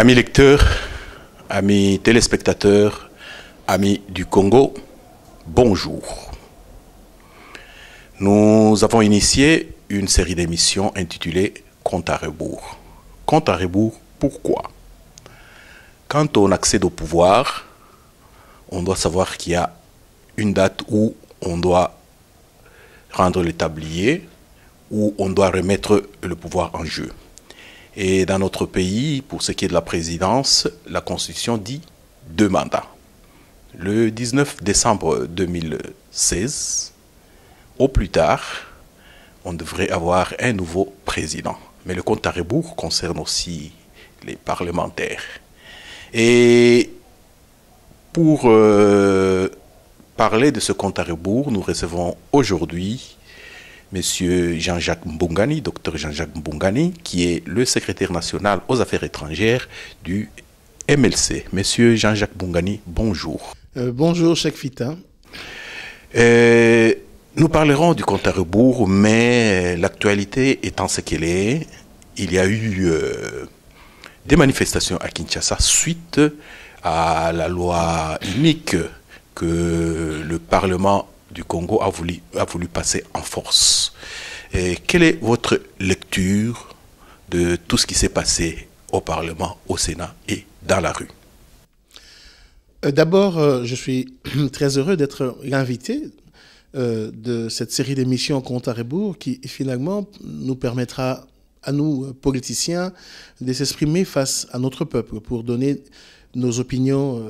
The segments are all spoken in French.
Amis lecteurs, amis téléspectateurs, amis du Congo, bonjour. Nous avons initié une série d'émissions intitulée Compte à rebours. Compte à rebours, pourquoi? Quand on accède au pouvoir, on doit savoir qu'il y a une date où on doit rendre le tablier, où on doit remettre le pouvoir en jeu. Et dans notre pays, pour ce qui est de la présidence, la Constitution dit 2 mandats. Le 19 décembre 2016, au plus tard, on devrait avoir un nouveau président. Mais le compte à rebours concerne aussi les parlementaires. Et pour parler de ce compte à rebours, nous recevons aujourd'hui Monsieur Jean-Jacques Mbungani, docteur Jean-Jacques Mbungani, qui est le secrétaire national aux affaires étrangères du MLC. Monsieur Jean-Jacques Mbungani, bonjour. Bonjour, Cheikh Fita. Nous parlerons du compte à rebours, mais l'actualité étant ce qu'elle est, il y a eu des manifestations à Kinshasa suite à la loi unique que le Parlement du Congo a voulu passer en force. Et quelle est votre lecture de tout ce qui s'est passé au Parlement, au Sénat et dans la rue? D'abord, je suis très heureux d'être l'invité de cette série d'émissions Compte à rebours qui finalement nous permettra à nous, politiciens, de s'exprimer face à notre peuple pour donner nos opinions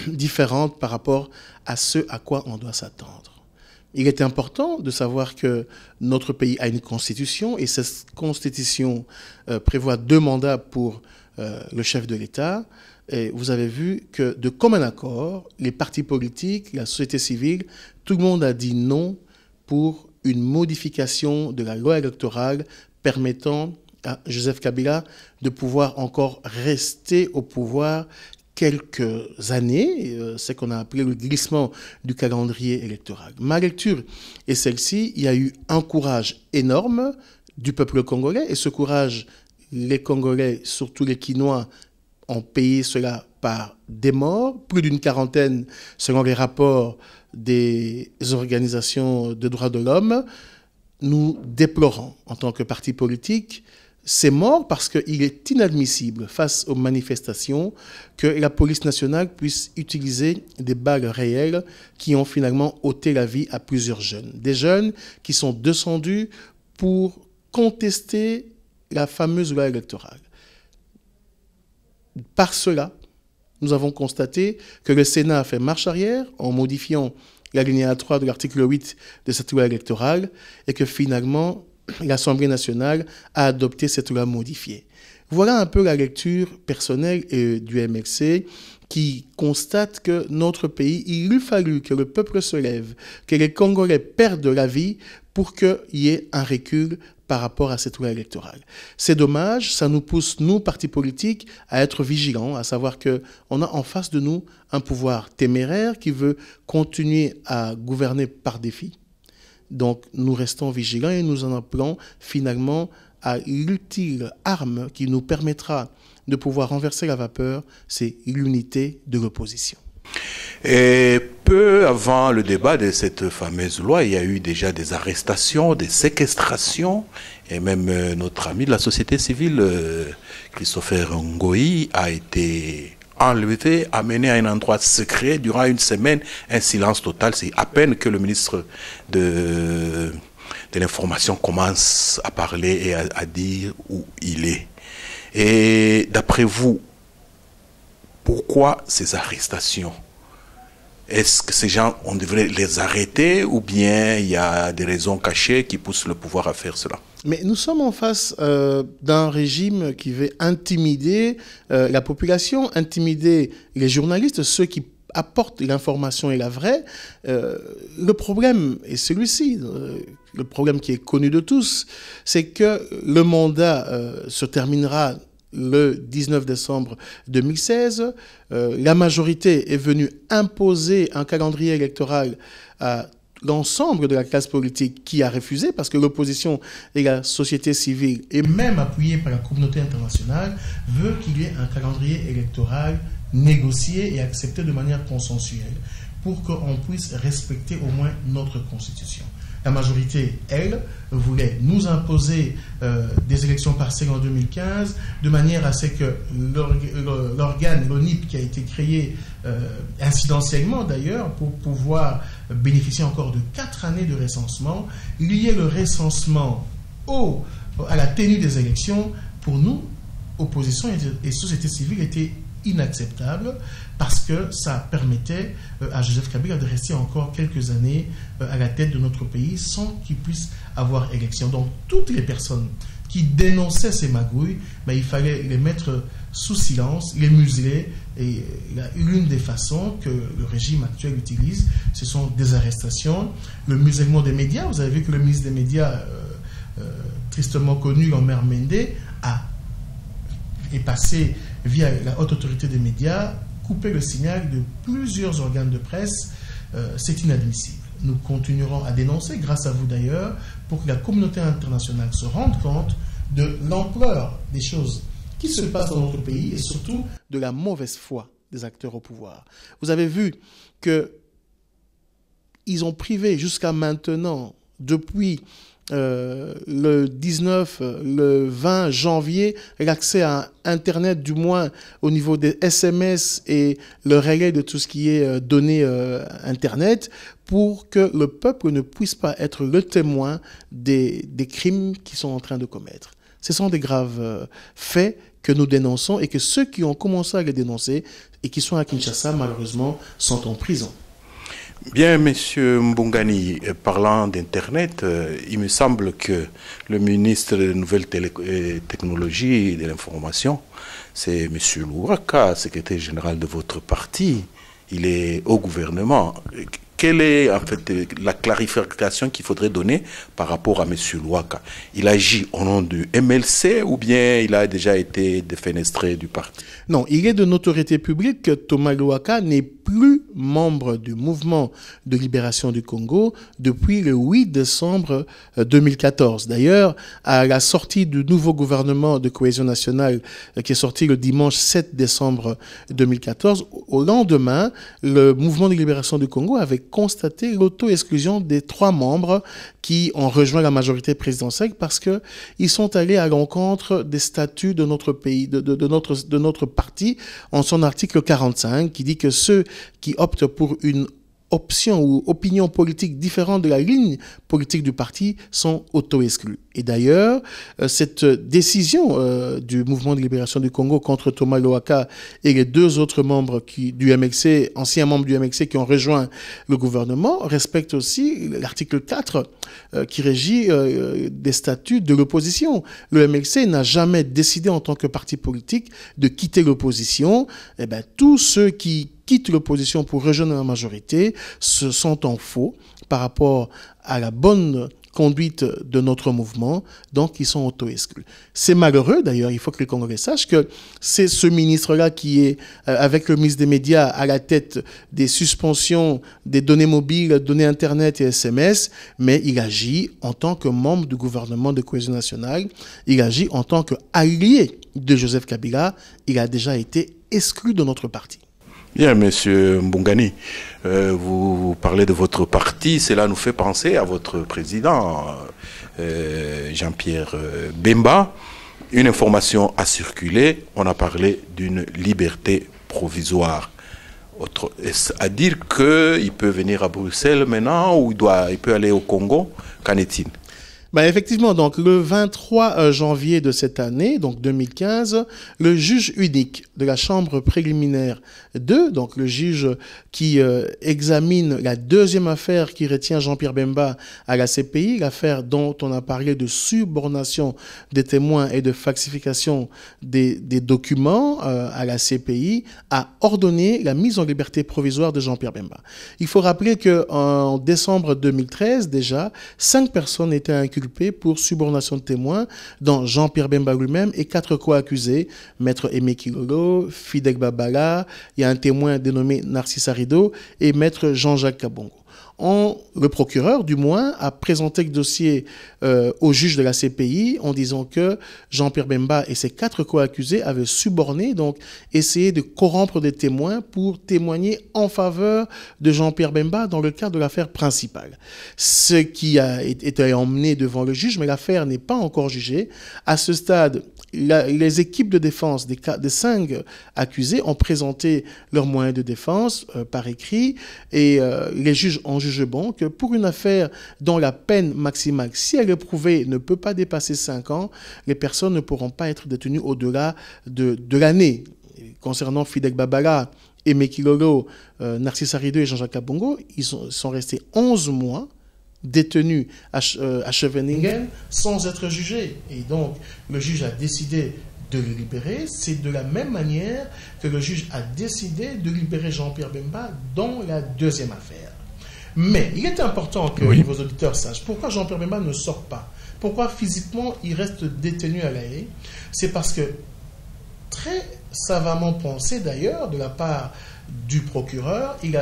différentes par rapport à ce à quoi on doit s'attendre. Il est important de savoir que notre pays a une constitution et cette constitution prévoit 2 mandats pour le chef de l'État. Et vous avez vu que de commun accord, les partis politiques, la société civile, tout le monde a dit non pour une modification de la loi électorale permettant à Joseph Kabila de pouvoir encore rester au pouvoir quelques années, ce qu'on a appelé le glissement du calendrier électoral. Ma lecture est celle-ci. Il y a eu un courage énorme du peuple congolais et ce courage, les Congolais, surtout les Quinois, ont payé cela par des morts, plus d'une quarantaine selon les rapports des organisations de droits de l'homme. Nous déplorons en tant que parti politique ces morts parce qu'il est inadmissible face aux manifestations que la police nationale puisse utiliser des balles réelles qui ont finalement ôté la vie à plusieurs jeunes. Des jeunes qui sont descendus pour contester la fameuse loi électorale. Par cela, nous avons constaté que le Sénat a fait marche arrière en modifiant l'alinéa 3 de l'article 8 de cette loi électorale et que finalement, l'Assemblée nationale a adopté cette loi modifiée. Voilà un peu la lecture personnelle du MLC qui constate que notre pays, il eût fallu que le peuple se lève, que les Congolais perdent la vie pour qu'il y ait un recul par rapport à cette loi électorale. C'est dommage, ça nous pousse, nous, partis politiques, à être vigilants, à savoir qu'on a en face de nous un pouvoir téméraire qui veut continuer à gouverner par défi. Donc, nous restons vigilants et nous en appelons finalement à l'utile arme qui nous permettra de pouvoir renverser la vapeur, c'est l'unité de l'opposition. Et peu avant le débat de cette fameuse loi, il y a eu déjà des arrestations, des séquestrations, et même notre ami de la société civile, Christopher Ngoï, a été enlevé, amené à un endroit secret durant une semaine, un silence total. C'est à peine que le ministre de l'information commence à parler et à dire où il est. Et d'après vous, pourquoi ces arrestations? Est-ce que ces gens, on devrait les arrêter ou bien il y a des raisons cachées qui poussent le pouvoir à faire cela? Mais nous sommes en face d'un régime qui veut intimider la population, intimider les journalistes, ceux qui apportent l'information et la vraie. Le problème est celui-ci, le problème qui est connu de tous, c'est que le mandat se terminera le 19 décembre 2016. La majorité est venue imposer un calendrier électoral à l'ensemble de la classe politique qui a refusé, parce que l'opposition et la société civile, et même appuyée par la communauté internationale, veut qu'il y ait un calendrier électoral négocié et accepté de manière consensuelle pour qu'on puisse respecter au moins notre constitution. La majorité, elle, voulait nous imposer des élections partielles en 2015, de manière à ce que l'organe, l'ONIP, qui a été créé incidentiellement d'ailleurs, pour pouvoir bénéficier encore de 4 années de recensement, lier le recensement à la tenue des élections, pour nous, opposition et société civile, était inacceptable, parce que ça permettait à Joseph Kabila de rester encore quelques années à la tête de notre pays sans qu'il puisse avoir élection. Donc toutes les personnes qui dénonçaient ces magouilles, il fallait les mettre sous silence, les museler, et l'une des façons que le régime actuel utilise, ce sont des arrestations, le musellement des médias. Vous avez vu que le ministre des médias, tristement connu, Omer Mende, est passé via la haute autorité des médias, couper le signal de plusieurs organes de presse. C'est inadmissible. Nous continuerons à dénoncer, grâce à vous d'ailleurs, pour que la communauté internationale se rende compte de l'ampleur des choses qui se passent dans notre pays et surtout de la mauvaise foi des acteurs au pouvoir. Vous avez vu qu'ils ont privé jusqu'à maintenant, depuis le 19, le 20 janvier, l'accès à Internet, du moins au niveau des SMS et le relais de tout ce qui est données Internet, pour que le peuple ne puisse pas être le témoin des crimes qu'ils sont en train de commettre. Ce sont des graves faits que nous dénonçons et que ceux qui ont commencé à les dénoncer et qui sont à Kinshasa, malheureusement, sont en prison. Bien, Monsieur Mbongani, parlant d'Internet, il me semble que le ministre des Nouvelles Technologies et de l'Information, c'est Monsieur Louaka, secrétaire général de votre parti. Il est au gouvernement. Quelle est en fait la clarification qu'il faudrait donner par rapport à M. Louaka? Il agit au nom du MLC ou bien il a déjà été défenestré du parti? Non, il est de notoriété publique que Thomas Louaka n'est plus membre du mouvement de libération du Congo depuis le 8 décembre 2014. D'ailleurs, à la sortie du nouveau gouvernement de cohésion nationale qui est sorti le dimanche 7 décembre 2014, au lendemain, le mouvement de libération du Congo avait constaté l'auto-exclusion des 3 membres qui ont rejoint la majorité présidentielle parce qu'ils sont allés à l'encontre des statuts de notre pays, de notre parti, en son article 45, qui dit que ceux qui optent pour une option ou opinion politique différente de la ligne politique du parti sont auto-exclus. Et d'ailleurs, cette décision du mouvement de libération du Congo contre Thomas Louaka et les 2 autres membres du MLC, anciens membres du MLC qui ont rejoint le gouvernement, respecte aussi l'article 4 qui régit des statuts de l'opposition. Le MLC n'a jamais décidé en tant que parti politique de quitter l'opposition. Eh bien, tous ceux qui quittent l'opposition pour rejoindre la majorité se sont en faux par rapport à la bonne conduite de notre mouvement, donc ils sont auto-exclus. C'est malheureux d'ailleurs, il faut que les Congolais sachent que c'est ce ministre-là qui est, avec le ministre des Médias, à la tête des suspensions des données mobiles, données Internet et SMS, mais il agit en tant que membre du gouvernement de cohésion nationale, il agit en tant qu'allié de Joseph Kabila, il a déjà été exclu de notre parti. Bien, Monsieur Mbongani, vous parlez de votre parti, cela nous fait penser à votre président, Jean-Pierre Bemba. Une information a circulé, on a parlé d'une liberté provisoire. Est-ce à dire qu'il peut venir à Bruxelles maintenant ou il peut aller au Congo? Qu'en est-il? Effectivement, donc le 23 janvier de cette année, donc 2015, le juge unique de la chambre préliminaire 2, donc le juge qui examine la 2e affaire qui retient Jean-Pierre Bemba à la CPI, l'affaire dont on a parlé de subornation des témoins et de falsification des documents à la CPI, a ordonné la mise en liberté provisoire de Jean-Pierre Bemba. Il faut rappeler qu'en décembre 2013, déjà, 5 personnes étaient inculpées pour subornation de témoins, dont Jean-Pierre Bemba lui-même et 4 co-accusés, Maître Aimé Kilolo, Fidel Babala, il y a un témoin dénommé Narcisse Arido et Maître Jean-Jacques Kabongo. Le procureur, du moins, a présenté le dossier au juge de la CPI en disant que Jean-Pierre Bemba et ses 4 co-accusés avaient suborné, donc essayé de corrompre des témoins pour témoigner en faveur de Jean-Pierre Bemba dans le cadre de l'affaire principale. Ce qui a été emmené devant le juge, mais l'affaire n'est pas encore jugée. À ce stade, les équipes de défense des 5 accusés ont présenté leurs moyens de défense par écrit et les juges en jugent bon que pour une affaire dont la peine maximale, si elle est prouvée, ne peut pas dépasser 5 ans, les personnes ne pourront pas être détenues au-delà de l'année. Concernant Fidel Babala, Aimé Kilolo, Narcisse Arideux et Jean-Jacques Kabongo, ils sont restés 11 mois détenus à Scheveningen sans être jugés. Et donc, le juge a décidé de le libérer. C'est de la même manière que le juge a décidé de libérer Jean-Pierre Bemba dans la deuxième affaire. Mais il est important que vos auditeurs sachent pourquoi Jean-Pierre Bemba ne sort pas. Pourquoi physiquement il reste détenu à La Haye. C'est parce que, très savamment pensé d'ailleurs, de la part du procureur, il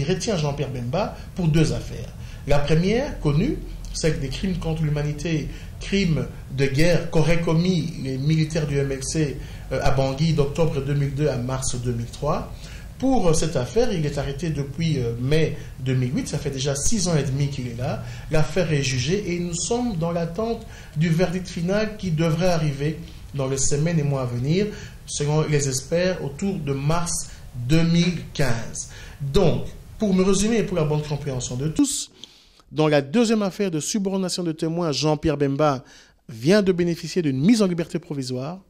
retient Jean-Pierre Bemba pour 2 affaires. La première, connue, celle des crimes contre l'humanité, crimes de guerre qu'auraient commis les militaires du MLC à Bangui d'octobre 2002 à mars 2003. Pour cette affaire, il est arrêté depuis mai 2008, ça fait déjà 6 ans et demi qu'il est là. L'affaire est jugée et nous sommes dans l'attente du verdict final qui devrait arriver dans les semaines et mois à venir, selon les experts, autour de mars 2015. Donc, pour me résumer et pour la bonne compréhension de tous, dans la deuxième affaire de subornation de témoins, Jean-Pierre Bemba vient de bénéficier d'une mise en liberté provisoire.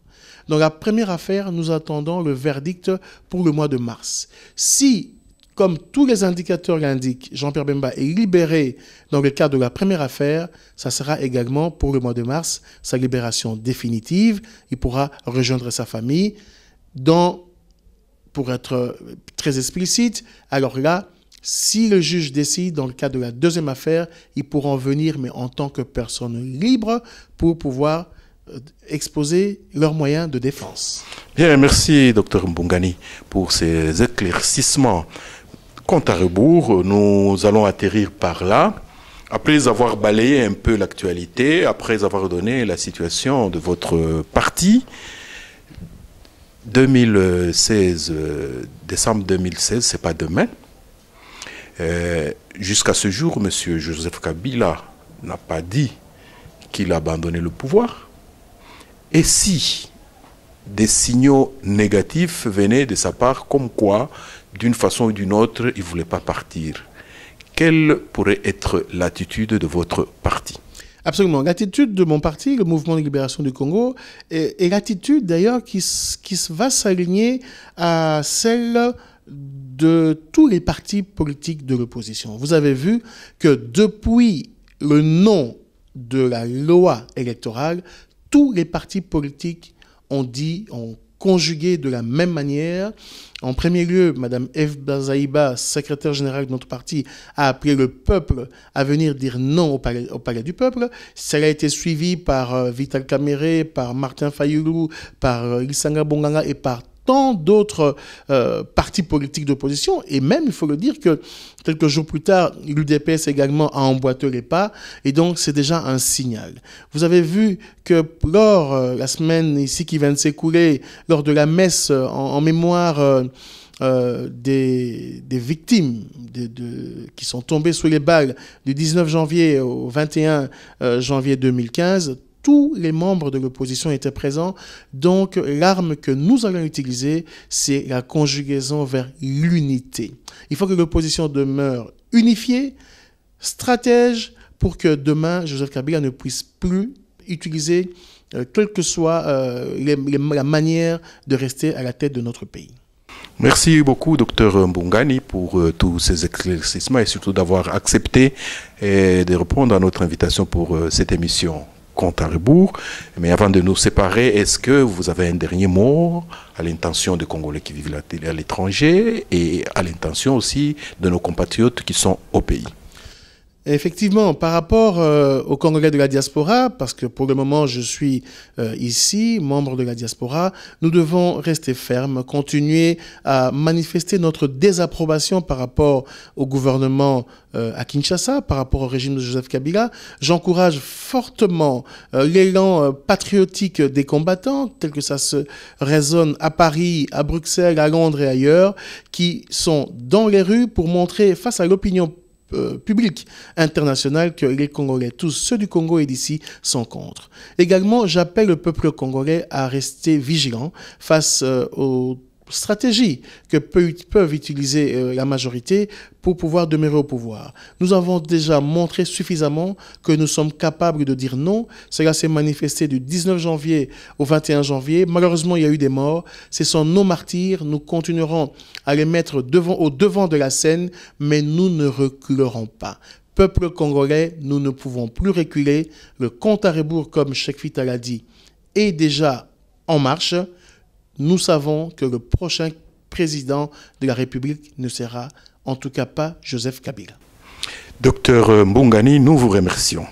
Dans la première affaire, nous attendons le verdict pour le mois de mars. Si, comme tous les indicateurs l'indiquent, Jean-Pierre Bemba est libéré dans le cadre de la première affaire, ça sera également pour le mois de mars sa libération définitive. Il pourra rejoindre sa famille. Pour être très explicite, alors là, si le juge décide dans le cadre de la deuxième affaire, ils pourront venir, mais en tant que personne libre, pour pouvoir exposer leurs moyens de défense. Bien, merci Dr Mbungani pour ces éclaircissements. Compte à rebours, nous allons atterrir par là. Après avoir balayé un peu l'actualité, après avoir donné la situation de votre parti, 2016, décembre 2016, c'est pas demain. Jusqu'à ce jour, M. Joseph Kabila n'a pas dit qu'il a abandonné le pouvoir. Et si des signaux négatifs venaient de sa part, comme quoi, d'une façon ou d'une autre, il ne voulait pas partir, quelle pourrait être l'attitude de votre parti? Absolument. L'attitude de mon parti, le Mouvement de libération du Congo, est l'attitude d'ailleurs qui va s'aligner à celle de tous les partis politiques de l'opposition. Vous avez vu que depuis le nom de la loi électorale, tous les partis politiques ont conjugué de la même manière. En premier lieu, Mme Eve Bazaïba, secrétaire générale de notre parti, a appelé le peuple à venir dire non au palais du peuple. Cela a été suivi par Vital Kamerhe, par Martin Fayulu, par Lisanga Bonganga et par tant d'autres partis politiques d'opposition. Et même, il faut le dire que quelques jours plus tard, l'UDPS également a emboîté les pas. Et donc, c'est déjà un signal. Vous avez vu que lors, la semaine ici qui vient de s'écouler, lors de la messe en mémoire des victimes qui sont tombées sous les balles du 19 janvier au 21 janvier 2015, tous les membres de l'opposition étaient présents. Donc, l'arme que nous allons utiliser, c'est la conjugaison vers l'unité. Il faut que l'opposition demeure unifiée, stratège, pour que demain, Joseph Kabila ne puisse plus utiliser, quelle que soit la manière de rester à la tête de notre pays. Merci beaucoup, Dr Mbungani, pour tous ces éclaircissements et surtout d'avoir accepté de répondre à notre invitation pour cette émission Compte à rebours. Mais avant de nous séparer, est-ce que vous avez un dernier mot à l'intention des Congolais qui vivent à l'étranger et à l'intention aussi de nos compatriotes qui sont au pays? Effectivement, par rapport aux Congolais de la diaspora, parce que pour le moment je suis ici, membre de la diaspora, nous devons rester fermes, continuer à manifester notre désapprobation par rapport au gouvernement à Kinshasa, par rapport au régime de Joseph Kabila. J'encourage fortement l'élan patriotique des combattants, tel que ça se résonne à Paris, à Bruxelles, à Londres et ailleurs, qui sont dans les rues pour montrer face à l'opinion public international que les Congolais, tous ceux du Congo et d'ici, sont contre. Également, j'appelle le peuple congolais à rester vigilant face aux stratégies que peuvent utiliser la majorité pour pouvoir demeurer au pouvoir. Nous avons déjà montré suffisamment que nous sommes capables de dire non. Cela s'est manifesté du 19 janvier au 21 janvier. Malheureusement, il y a eu des morts. Ce sont nos martyrs. Nous continuerons à les mettre au devant de la scène, mais nous ne reculerons pas. Peuple congolais, nous ne pouvons plus reculer. Le compte à rebours, comme Cheikh Fita l'a dit, est déjà en marche. Nous savons que le prochain président de la République ne sera en tout cas pas Joseph Kabila. Docteur Mbungani, nous vous remercions.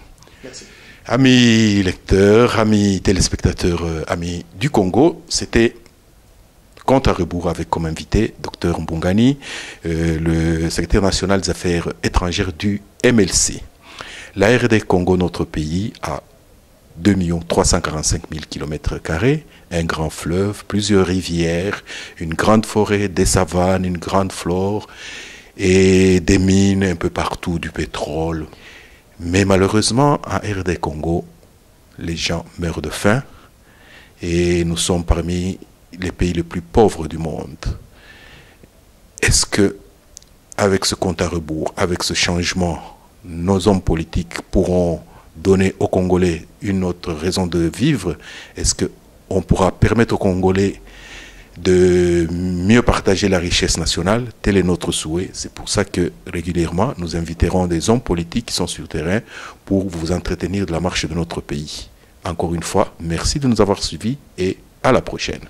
Merci. Amis lecteurs, amis téléspectateurs, amis du Congo, c'était Compte à rebours avec comme invité Docteur Mbungani, le secrétaire national des affaires étrangères du MLC. La RD Congo, notre pays, a 2 345 000 km², un grand fleuve, plusieurs rivières, une grande forêt, des savanes, une grande flore et des mines un peu partout, du pétrole. Mais malheureusement, en RD Congo, les gens meurent de faim et nous sommes parmi les pays les plus pauvres du monde. Est-ce que, avec ce compte à rebours, avec ce changement, nos hommes politiques pourront donner aux Congolais une autre raison de vivre? Est-ce qu'on pourra permettre aux Congolais de mieux partager la richesse nationale? Tel est notre souhait. C'est pour ça que régulièrement, nous inviterons des hommes politiques qui sont sur le terrain pour vous entretenir de la marche de notre pays. Encore une fois, merci de nous avoir suivis et à la prochaine.